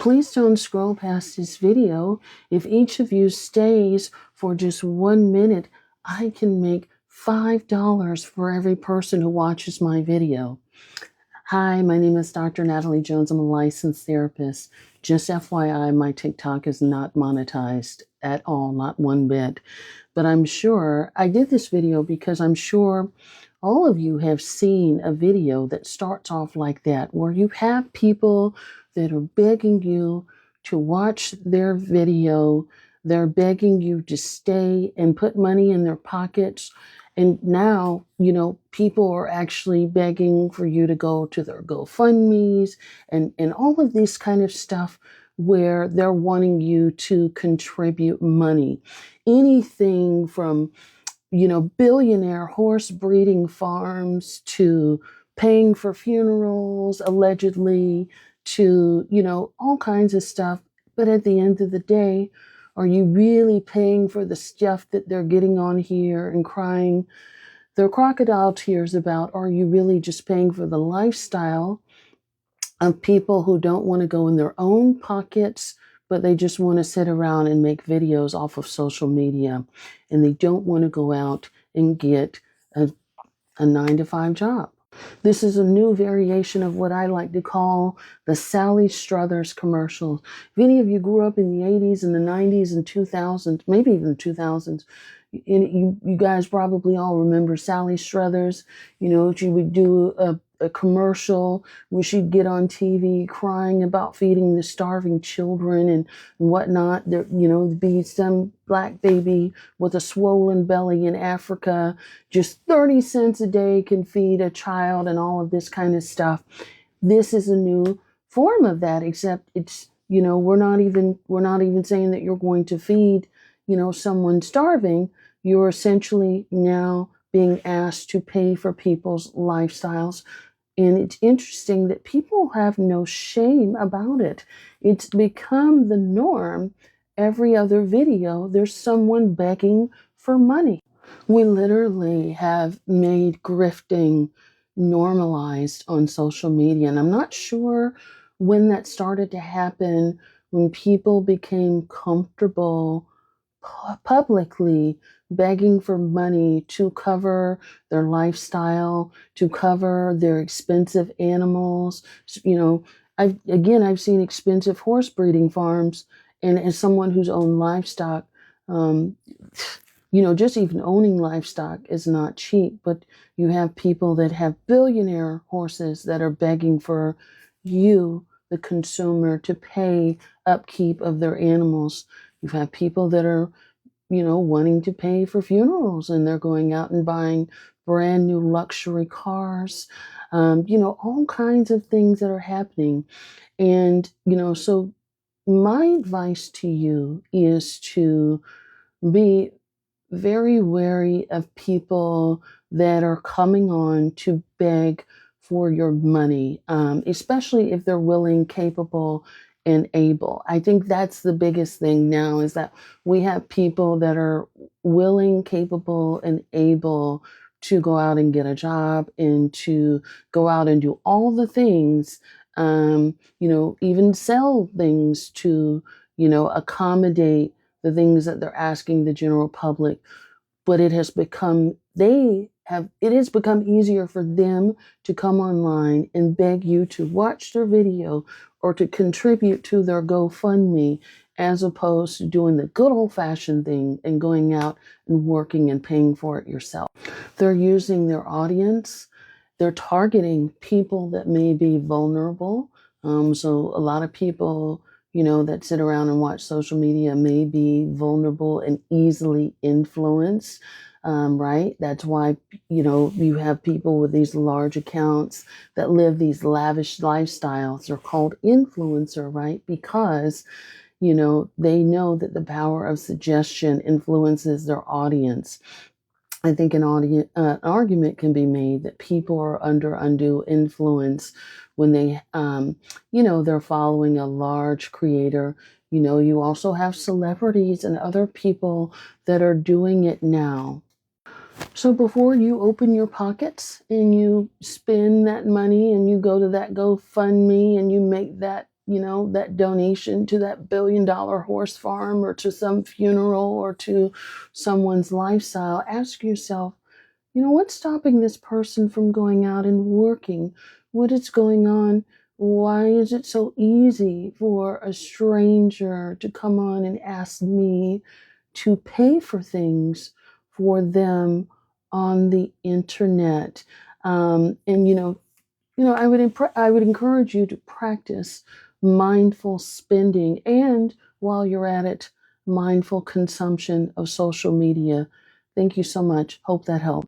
Please don't scroll past this video. If each of you stays for just 1 minute, I can make $5 for every person who watches my video. Hi, my name is Dr. Natalie Jones. I'm a licensed therapist. Just FYI, my TikTok is not monetized at all, not one bit. But I'm sure I did this video because I'm sure all of you have seen a video that starts off like that, where you have people that are begging you to watch their video. They're begging you to stay and put money in their pockets. And now, people are actually begging for you to go to their GoFundMes and all of this kind of stuff where they're wanting you to contribute money. Anything from billionaire horse breeding farms to paying for funerals, allegedly, to, all kinds of stuff. But at the end of the day, are you really paying for the stuff that they're getting on here and crying their crocodile tears about? Are you really just paying for the lifestyle of people who don't want to go in their own pockets, but they just want to sit around and make videos off of social media, and they don't want to go out and get a 9-to-5 job? This is a new variation of what I like to call the Sally Struthers commercial. If any of you grew up in the 80s and the 90s and 2000s, maybe even 2000s, you guys probably all remember Sally Struthers. She would do a commercial where she'd get on TV crying about feeding the starving children and whatnot. There'd be some black baby with a swollen belly in Africa, just 30 cents a day can feed a child, and all of this kind of stuff. This is a new form of that, except it's, we're not even saying that you're going to feed, someone starving. You're essentially now being asked to pay for people's lifestyles. And it's interesting that people have no shame about it. It's become the norm. Every other video, there's someone begging for money. We literally have made grifting normalized on social media. And I'm not sure when that started to happen, when people became comfortable publicly begging for money to cover their lifestyle, to cover their expensive animals. I've seen expensive horse breeding farms, and as someone who's owned livestock, just even owning livestock is not cheap. But you have people that have billionaire horses that are begging for you, the consumer, to pay upkeep of their animals. You've had people that are, wanting to pay for funerals, and they're going out and buying brand new luxury cars, all kinds of things that are happening. And, so my advice to you is to be very wary of people that are coming on to beg for your money, especially if they're willing, capable, and able. I think that's the biggest thing now, is that we have people that are willing, capable, and able to go out and get a job and to go out and do all the things, even sell things to, accommodate the things that they're asking the general public. But it has become easier for them to come online and beg you to watch their video or to contribute to their GoFundMe, as opposed to doing the good old-fashioned thing and going out and working and paying for it yourself. They're using their audience. They're targeting people that may be vulnerable. So a lot of people, that sit around and watch social media may be vulnerable and easily influenced, right? That's why, you have people with these large accounts that live these lavish lifestyles. They're called influencer, right? Because, they know that the power of suggestion influences their audience. I think an argument can be made that people are under undue influence when they, they're following a large creator. You also have celebrities and other people that are doing it now. So before you open your pockets and you spend that money and you go to that GoFundMe and you make that that donation to that $1 billion horse farm or to some funeral or to someone's lifestyle. Ask yourself, what's stopping this person from going out and working? What is going on? Why is it so easy for a stranger to come on and ask me to pay for things for them on the internet? And I would encourage you to practice mindful spending and, while you're at it, mindful consumption of social media. Thank you so much. Hope that helped.